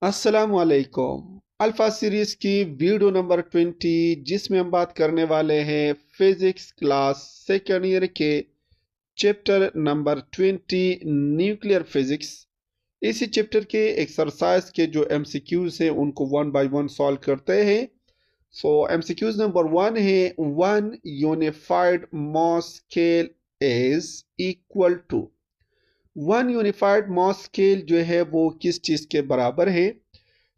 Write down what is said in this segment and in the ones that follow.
अस्सलामुअलैकुम। Alpha series की video number 20 जिसमें हम बात करने वाले हैं फिजिक्स क्लास सेकेंड ईयर के चैप्टर नंबर 20 न्यूक्लियर फिजिक्स। इसी चैप्टर के एक्सरसाइज के जो एमसीक्यूज हैं उनको वन बाय वन सॉल्व करते हैं। सो एमसीक्यूज नंबर 1 है, one unified mass scale is equal to. One unified mass scale जो है वो किस चीज के बराबर है?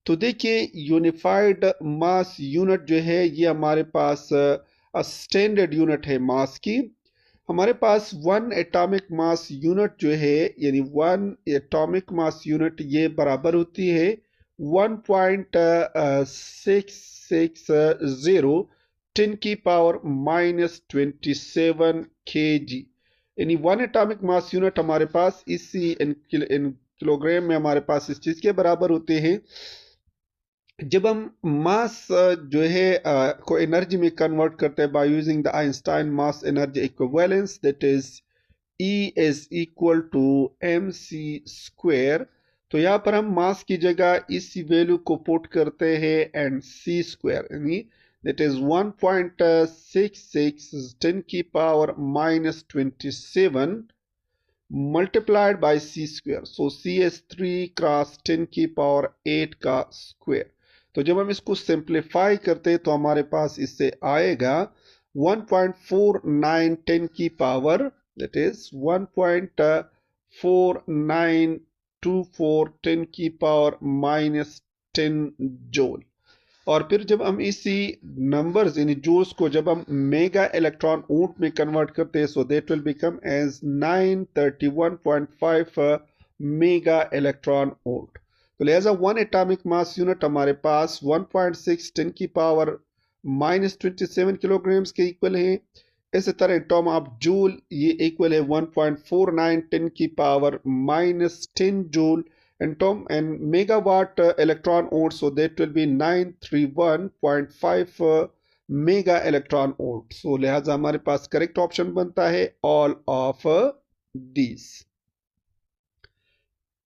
तो देखिए, यूनिफाइड मास यूनिट जो है ये हमारे पास स्टैंडर्ड यूनिट है मास की। हमारे पास वन एटॉमिक मास यूनिट जो है, यानी वन एटॉमिक मास यूनिट ये बराबर होती है 1.660 10 की पावर -27 kg। यानी वन एटॉमिक मास यूनिट हमारे पास इसी इन किलोग्राम में हमारे पास इस चीज के बराबर होते हैं। जब हम मास जो है को एनर्जी में कन्वर्ट करते हैं by using the Einstein mass energy equivalence, that is E is equal to mc square. तो यहाँ पर हम मास की जगह इसी वैल्यू को पुट करते हैं एंड c स्क्वायर, यानी दैट इज 1.66 10 की power -27 multiplied by c square. So c is 3 cross 10 की पावर 8 का स्क्वायर। तो जब हम इसको सिंप्लीफाई करते हैं तो हमारे पास इससे आएगा 1.4910 की पावर, दैट इज 1.4924 10 की पावर -10 जूल। और फिर जब हम इसी नंबर्स यानी जूल्स को जब हम मेगा इलेक्ट्रॉन वोल्ट में कन्वर्ट करते हैं, so that will become as 931.5 mega electron volt. तो लिहाजा वन एटॉमिक मास यूनिट हमारे पास 1.6 10 की पावर -27 किलोग्राम्स के इक्वल है। इसी तरह टर्म ऑफ जूल ये इक्वल है 1.49 10 की power -10 joule and term and megawatt electron volt, so that will be 931.5 mega electron volt। so लिहाजा हमारे पास करेक्ट ऑप्शन बनता है all of these।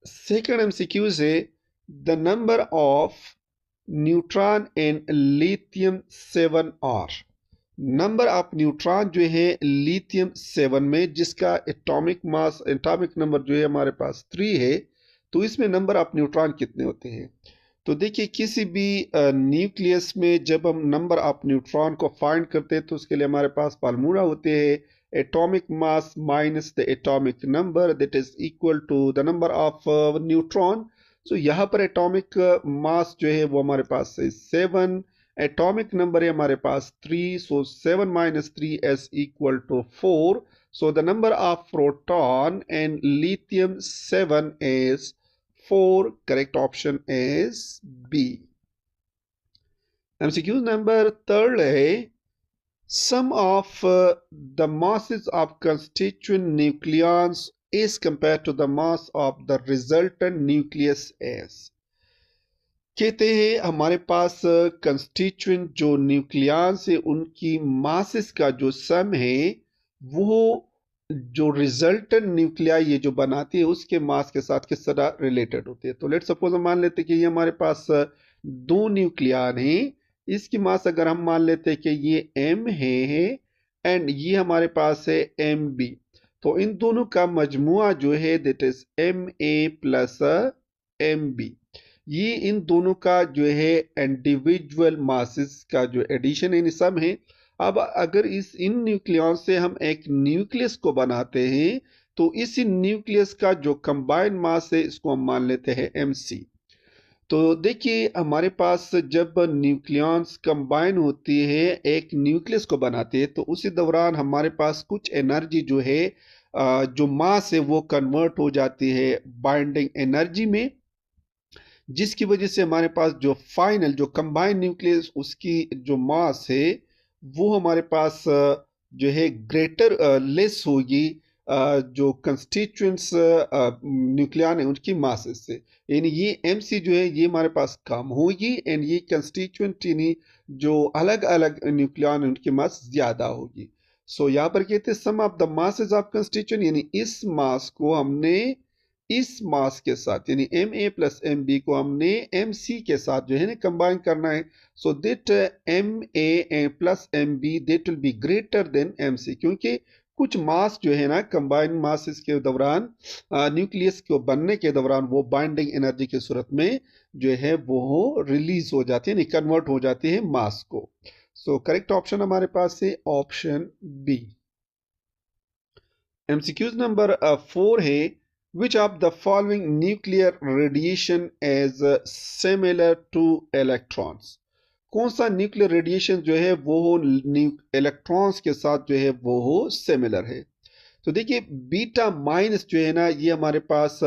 Second MCQ से the number of neutron in lithium 7r। Number of neutron जो है lithium 7 में, जिसका atomic mass atomic number जो है हमारे पास 3 है, तो इसमें नंबर ऑफ न्यूट्रॉन कितने होते हैं? तो देखिए, किसी भी न्यूक्लियस में जब हम नंबर ऑफ न्यूट्रॉन को फाइंड करते हैं तो उसके लिए हमारे पास फार्मूला होते हैं atomic mass minus the atomic number, that is equal to the number of neutron. So यहाँ पर एटॉमिक मास जो है वो हमारे पास है 7, एटॉमिक नंबर है हमारे पास 3, सो 7 - 3 is equal to 4। So the number of proton in lithium 7 is 4. Correct option is B। MCQ number third है, sum of the masses of constituent nucleons is compared to the mass of the resultant nucleus is। कहते हैं हमारे पास constituent जो nucleus है उनकी masses का जो सम है वो जो रिजल्टेंट न्यूक्लियाई ये जो बनाती है उसके मास के साथ किस तरह रिलेटेड होती है। तो लेट सपोज हम मान लेते हैं कि ये हमारे पास दो न्यूक्लियन है, इसकी मास अगर हम मान लेते हैं कि ये m है एंड ये हमारे पास है mb, तो इन दोनों का मजमुआ जो है that is ma plus mb। ये इन दोनों का जो है इंडिविजुअल मासेस का जो एडिशन है सम है। अब अगर इन न्यूक्लियन से हम एक न्यूक्लियस को बनाते हैं तो इसी न्यूक्लियस का जो कंबाइंड मास है इसको हम मान लेते हैं mc। तो देखिए, हमारे पास जब न्यूक्लियंस कंबाइन होती है एक न्यूक्लियस को बनाते हैं तो उसी दौरान हमारे पास कुछ एनर्जी जो है जो मास है वो कन्वर्ट हो जाती है बाइंडिंग एनर्जी में, जिसकी वजह से हमारे पास जो फाइनल जो कंबाइंड न्यूक्लियस उसकी जो मास है वो हमारे पास जो है ग्रेटर लेस होगी जो कंस्टिट्यूएंट्स न्यूक्लियन है उनकी मास से। यानी ये mc जो है ये हमारे पास कम होगी एंड ये कंस्टिट्यूएंट यानी जो अलग अलग न्यूक्लियन है उनकी मास ज्यादा होगी। सो यहाँ पर कहते हैं sum of the masses of constituent, यानी इस मास को हमने इस मास के साथ यानी Ma प्लस Mb को हमने Mc के साथ जो है ना कंबाइन करना है। So that Ma plus Mb that will be greater than Mc, क्योंकि कुछ मास जो है ना कंबाइन मासेस के दौरान न्यूक्लियस को बनने के दौरान वो बाइंडिंग एनर्जी की सूरत में जो है वो रिलीज हो जाती है, कन्वर्ट हो जाती है मास को। सो करेक्ट ऑप्शन हमारे पास है ऑप्शन बी। MCQs नंबर 4 है which of the following nuclear radiation is similar to electrons। कौन सा न्यूक्लियर रेडिएशन जो है वो इलेक्ट्रॉन्स के साथ जो है वो सिमिलर है। तो देखिए बीटा माइनस जो है ना ये हमारे पास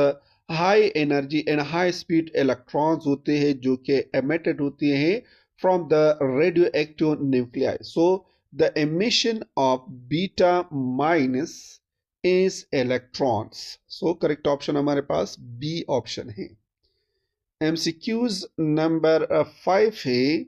high energy and high speed electrons होते हैं जो कि एमिटेड होते हैं from the radioactive nuclei. So the emission of beta minus is electrons. So correct option हमारे पास बी ऑप्शन है। एमसीक्यूज नंबर 5 है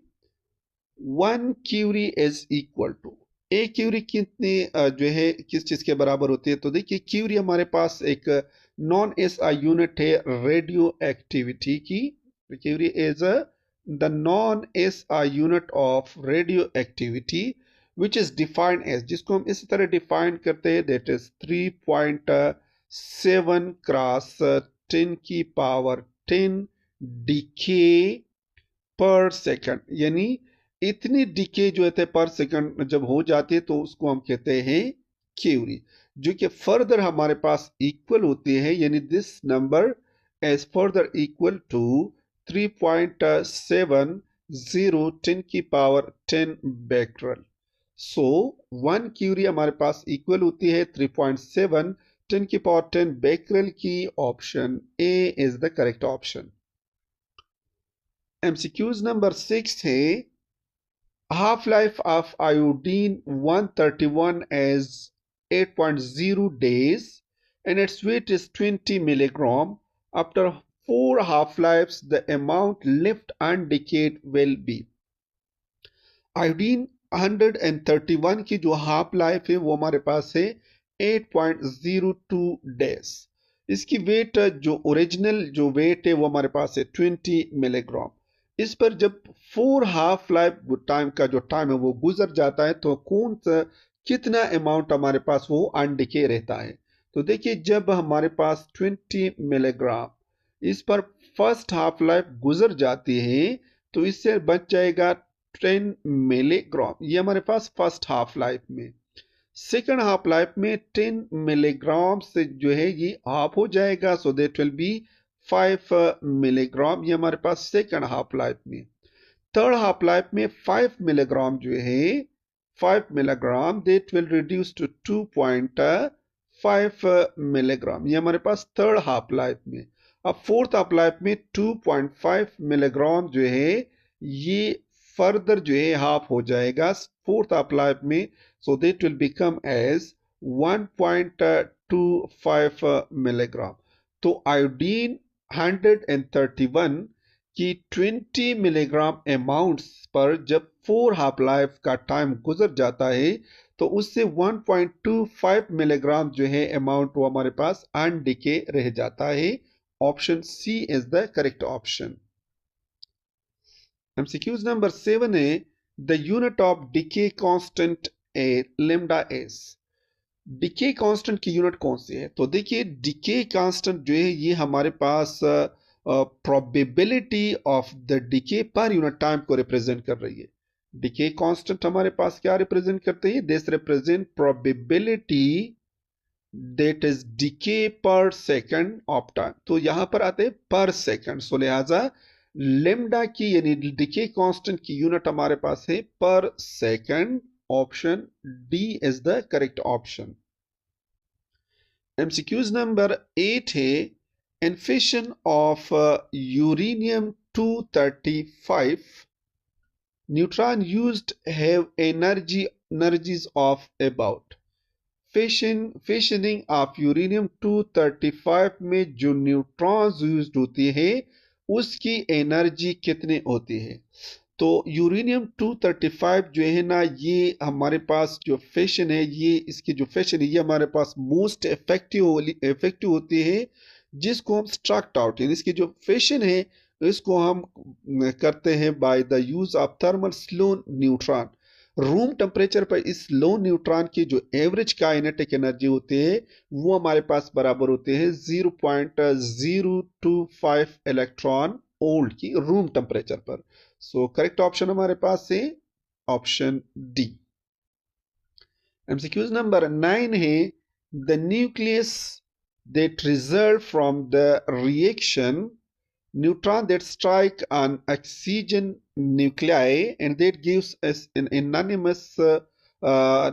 1 curie is equal to. A curie कितनी जो है किस चीज के बराबर होती है। तो देखिए क्यूरी हमारे पास एक नॉन एसआई यूनिट है रेडियो एक्टिविटी की। Curie is the non SI unit of radioactivity which is defined as, जिसको हम इस तरह डिफाइन करते हैं, that is 3.7 क्रॉस 10 की पावर 10 डीके पर सेकंड। यानी इतनी डीके जो है पर सेकंड जब हो जाती है तो उसको हम कहते हैं क्यूरी, जो कि फर्दर हमारे पास इक्वल होती है, यानी this number is further equal to 3.70 10 की पावर 10 बैक्टरल। सो 1 क्यूरी हमारे पास इक्वल होती है 3.7 10 की पावर 10 बैक्टरल की। Option A is the correct option. MCQs number 6 है half life of iodine 131 as 8.0 days and its weight is 20 milligram. After 4 half lives the amount left undecayed will be। Iodine 131 की जो half life है वो हमारे पास है 8.02 days. इसकी wait जो ओरिजिनल जो वेट है वो हमारे पास है 20 मिलीग्राम। इस पर जब 4 हाफ लाइफ टाइम का जो टाइम है वो गुजर जाता है तो कौन सा कितना अमाउंट हमारे पास वो अनडिके रहता है। तो देखिए जब हमारे पास 20 मिलीग्राम इस पर फर्स्ट हाफ लाइफ गुजर जाती है तो इससे बच जाएगा 10 मिलीग्राम, ये हमारे पास फर्स्ट हाफ लाइफ में। सेकंड हाफ लाइफ में 10 मिलीग्राम से जो है ये हाफ हो जाएगा, so that will be 5 milligram, ये हमारे पास सेकंड हाफ लाइफ में। थर्ड हाफ लाइफ में 5 मिलीग्राम जो है 5 milligram that will reduce to 2.5 milligram, ये हमारे पास थर्ड हाफ लाइफ में। अब फोर्थ हाफ लाइफ में 2.5 मिलीग्राम जो है ये फर्दर जो है हाफ हो जाएगा फोर्थ हाफ लाइफ में, so that will become as 1.25 milligram. तो आयोडीन 131 की 20 मिलीग्राम अमाउंट्स पर जब 4 हाफ लाइफ का टाइम गुजर जाता है तो उससे 1.25 मिलीग्राम जो है अमाउंट वो हमारे पास अनडिके रह जाता है। Option C is the correct option. MCQs number 7 है the unit of decay constant a lambda s. Decay constant की यूनिट कौन सी है। तो देखिए डिके कांस्टेंट जो है ये हमारे पास probability of the decay per unit time को रिप्रेजेंट कर रही है। डिके कांस्टेंट हमारे पास क्या रिप्रेजेंट करते हैं, this represent probability that is decay पर सेकंड ऑफ टाइम। तो यहां पर आते हैं पर सेकंड, सो लिहाजा लेमडा की यानी डिके कांस्टेंट की यूनिट हमारे पास है per second. Option D is the correct option. MCQs number 8 है in fission of uranium 235 neutron used have energies of about। Fissioning of uranium 235 में जो न्यूट्रॉन्स यूज्ड होती है उसकी एनर्जी कितनी होती है। तो यूरेनियम 235 जो है ना ये हमारे पास जो फिशन है ये इसकी जो फिशन है ये हमारे पास मोस्ट इफेक्टिव होती है जिसको हम स्ट्रक्ट आउट यानी इसकी जो फिशन है इसको हम करते हैं by the use of thermal slow neutron. Room temperature पर इस लो न्यूट्रॉन की जो एवरेज काइनेटिक एनर्जी होती है वो हमारे पास बराबर होते हैं 0.025 इलेक्ट्रॉन वोल्ट की रूम टेम्परेचर पर। सो करेक्ट ऑप्शन हमारे पास है ऑप्शन डी। एमसीक्यूज नंबर 9 है the nucleus that result from the reaction neutron that strike on oxygen nuclei and that gives us an anonymous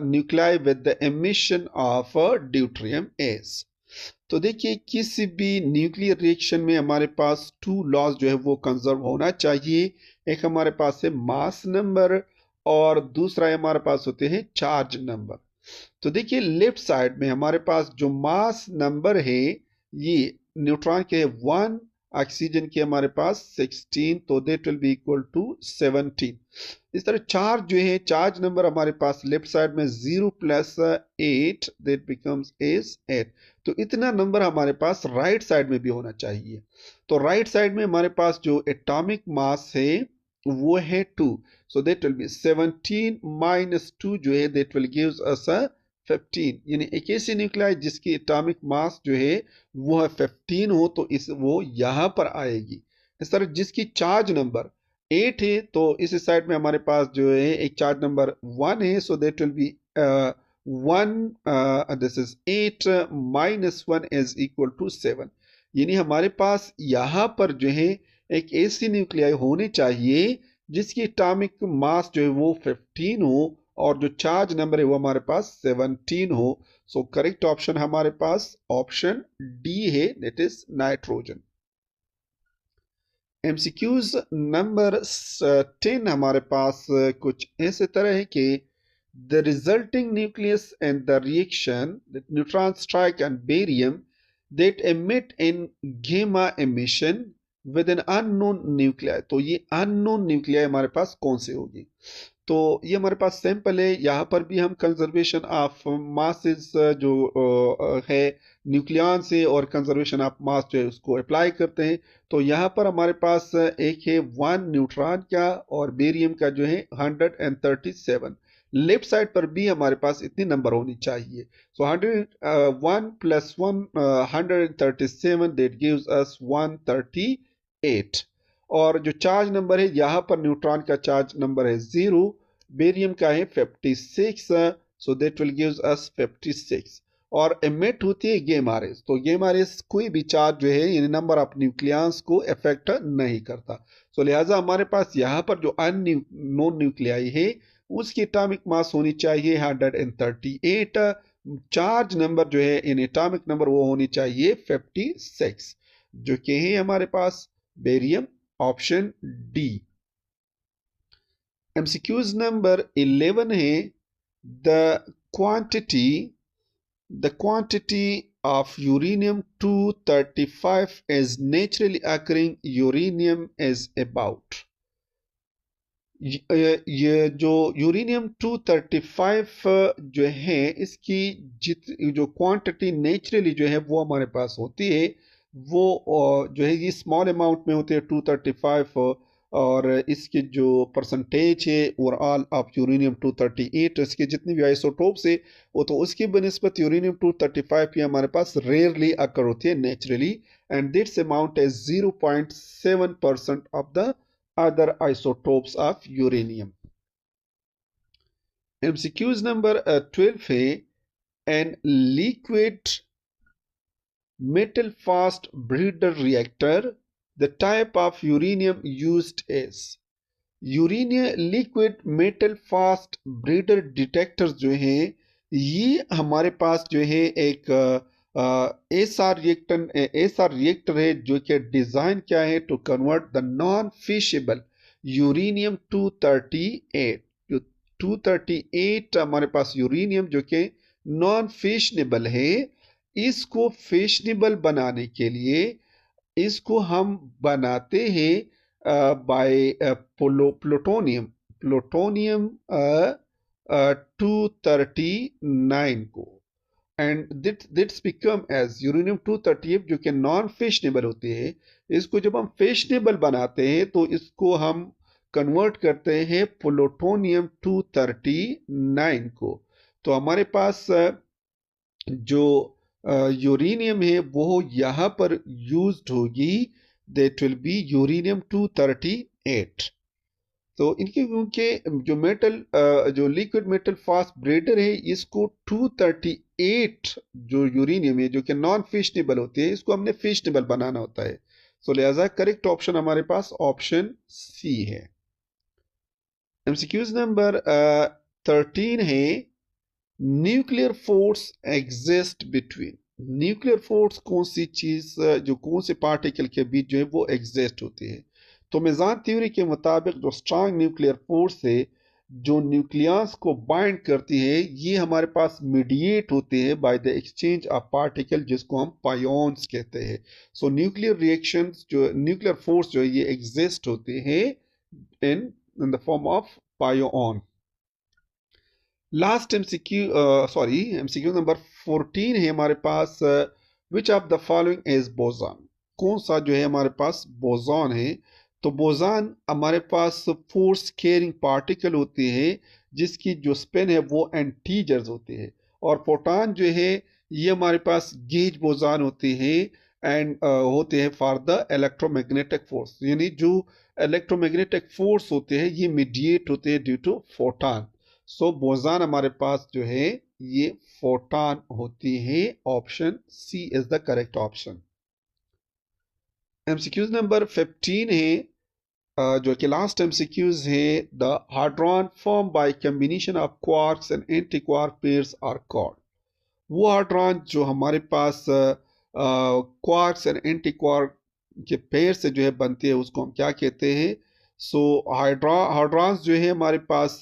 nuclei with the emission of deuterium S। तो देखिए किसी भी nuclear reaction में हमारे पास to laws जो है वो कंजर्व होना चाहिए। एक हमारे पास है मास नंबर और दूसरा हमारे पास होते हैं चार्ज नंबर। तो देखिए लेफ्ट साइड में हमारे पास जो मास नंबर है ये न्यूट्रॉन के 1, ऑक्सीजन के हमारे पास 16, तो that will be equal to 17। इस तरह चार्ज जो है चार्ज नंबर हमारे पास लेफ्ट साइड में 0 + 8 दैट बिकम्स इज 8। तो इतना नंबर हमारे पास राइट साइड में भी होना चाहिए। तो राइट साइड में हमारे पास जो एटॉमिक मास है वो है 2, so that will be 17 minus 2 जो है that will gives us a 15। यानी एक ऐसी न्यूक्लियाई जिसकी एटॉमिक मास जो है वो है 15 हो तो इस वो यहां पर आएगी। इस तरह जिसकी चार्ज नंबर 8 है तो इस साइड में हमारे पास जो है एक चार्ज नंबर 1 है, so that will be 1 this is 8 minus 1 is equal to 7। यानी हमारे पास यहाँ पर जो है एक ऐसी न्यूक्लियाई होनी चाहिए जिसकी एटॉमिक मास जो है वो 15 हो और जो चार्ज नंबर है वो हमारे पास 17 हो। सो करेक्ट ऑप्शन हमारे पास ऑप्शन डी है, that is nitrogen. MCQs number 10 हमारे पास कुछ ऐसे तरह है कि the resulting nucleus and the reaction neutron strike and barium that emit in gamma emission with an unknown nuclei. तो ये अननोन न्यूक्लियाई हमारे पास कौन से होगी? तो ये हमारे पास सैंपल है। यहाँ पर भी हम कंजर्वेशन ऑफ मासेस जो है न्यूक्लियन से और कंजर्वेशन ऑफ मास जो है उसको अप्लाई करते हैं। तो यहाँ पर हमारे पास एक है 1 न्यूट्रॉन का और बेरियम का जो है 137। लेफ्ट साइड पर भी हमारे पास इतनी नंबर होनी चाहिए। सो 1 + 1 137 दैट गिव्स अस 138। और जो चार्ज नंबर है यहाँ पर न्यूट्रॉन का चार्ज नंबर है 0, बेरियम का है 56, सो दैट विल गिव्स अस 56। और एमिट होती है गेमा रेस। तो गेमा रेस कोई भी चार्ज जो है यानी नंबर ऑफ न्यूक्लियंस को इफेक्ट नहीं करता। सो लिहाजा हमारे पास यहाँ पर जो नॉन न्यूक्लियाई है उसकी एटॉमिक मास होनी चाहिए 138। चार्ज नंबर जो है इन एटॉमिक नंबर वो होनी चाहिए 56 जो कि है हमारे पास barium, option D. MCQs number 11 है the quantity of uranium-235 is naturally occurring uranium is about। ये जो यूरेनियम 235 जो है इसकी जो क्वांटिटी नेचुरली जो है वो हमारे पास होती है वो जो है ये स्मॉल अमाउंट में होती है 235। और इसकी जो परसेंटेज है ओवरऑल ऑफ यूरेनियम 238 इसके जितनी भी आइसोटोप्स है वो तो उसकी बनिस्बत यूरेनियम 235 ही हमारे पास रेयरली अकर होती है naturally, and this amount is 0.7% of the other isotopes of uranium। MCQs number 12 है an liquid metal fast breeder reactor the type of uranium used is। Uranium liquid metal fast breeder detectors जो हैं ये हमारे पास जो है एक ऐसा रिएक्टर है जो कि डिजाइन क्या है to convert the non fissable uranium 238। जो 238 हमारे पास यूरेनियम जो कि नॉन फिशनेबल है इसको फिशनेबल बनाने के लिए इसको हम बनाते हैं बाय प्लूटोनियम 239 को। And this become as uranium 238 जो कि नॉन फिशनेबल होते हैं, इसको जब हम फिशनेबल बनाते हैं तो इसको हम कन्वर्ट करते हैं प्लूटोनियम 239 को। तो हमारे पास जो यूरेनियम है वो यहाँ पर यूज्ड होगी, दैट विल बी यूरेनियम 238। तो इनके क्योंकि जो मेटल जो लिक्विड मेटल फास्ट ब्रेडर है इसको 238 जो यूरेनियम है जो कि नॉन फिशनेबल होती है इसको हमने फिशनेबल बनाना होता है। सो लिहाजा करेक्ट ऑप्शन हमारे पास ऑप्शन सी है। एमसीक्यूज नंबर 13 है nuclear force exist between. Nuclear force कौन सी चीज जो कौन से पार्टिकल के बीच जो है वो एग्जिस्ट होती है। तो मेजान थ्योरी के मुताबिक जो स्ट्रांग न्यूक्लियर फोर्स है जो न्यूक्लियस को बाइंड करती है ये हमारे पास मीडिएट होते हैं by the exchange of particle जिसको हम पायोन्स कहते हैं। सो न्यूक्लियर रिएक्शंस जो न्यूक्लियर फोर्स जो है ये एग्जिस्ट होते हैं in the form of pion. Last MCQ MCQ number 14 है हमारे पास which of the following is boson. कौन सा जो है हमारे पास बोसॉन है। तो बोसॉन हमारे पास फोर्स कैरिंग पार्टिकल होते हैं जिसकी जो स्पिन है वो एंटीजर्स होते हैं, और फोटॉन जो है ये हमारे पास गेज बोसॉन होते हैं एंड होते हैं फॉर द इलेक्ट्रोमैग्नेटिक फोर्स, यानी जो इलेक्ट्रोमैग्नेटिक फोर्स होते हैं ये मीडिएट होते हैं due to photon. So boson हमारे पास जो है ये फोटॉन होती है। Option C is the correct option. MCQs number 15 है जो कि लास्ट एमसीक्यूज है the hadron form by combination of quarks and anti quark pairs are called. वो हाड्रॉन जो हमारे पास क्वार्क्स एंड एंटी क्वार्क के पेयर से जो है बनती है उसको हम क्या कहते हैं। सो हाड्रॉन्स जो है हमारे पास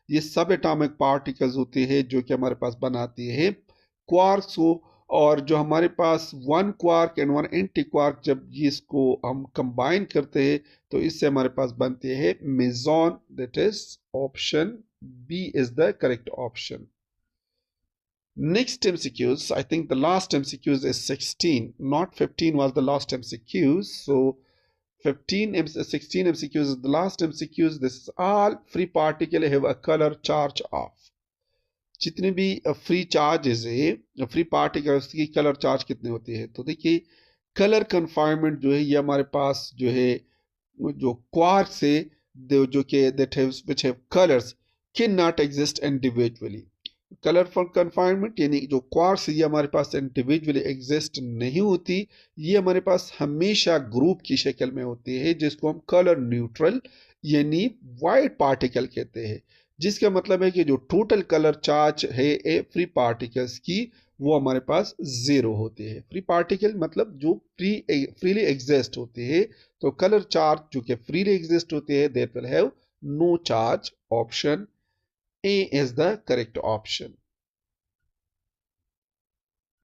ये सब एटॉमिक पार्टिकल्स होते हैं जो कि हमारे पास बनाती है क्वार्क्स को, और जो हमारे पास one quark and one anti quark जब इसको हम कंबाइन करते हैं तो इससे हमारे पास बनते हैं meson. That is option B is the correct option. Next MCQs, I think the last MCQs is 16, not 15 was the last MCQs. So 16 MCQs is the last MCQs. This is all free particle have a color charge of. जितने भी free charges है free particles की colour charge कितने होते हैं। तो देखिए colour confinement जो है ये हमारे पास जो है जो क्वार्क्स है जो कि that have which have colours can not exist individually. Colourful confinement यानी जो क्वार्क्स ये हमारे पास इंडिविजुअली एग्जिस्ट नहीं होती, ये हमारे पास हमेशा ग्रुप की शक्ल में होती है जिसको हम कलर न्यूट्रल यानी वाइट पार्टिकल कहते हैं, जिसका मतलब है कि जो टोटल कलर चार्ज है ए फ्री पार्टिकल्स की वो हमारे पास जीरो होते हैं। फ्री पार्टिकल मतलब जो फ्रीली एग्जिस्ट होते हैं, तो कलर चार्ज जो कि फ्रीली एग्जिस्ट होते हैं that will have no charge. Option A is the correct option.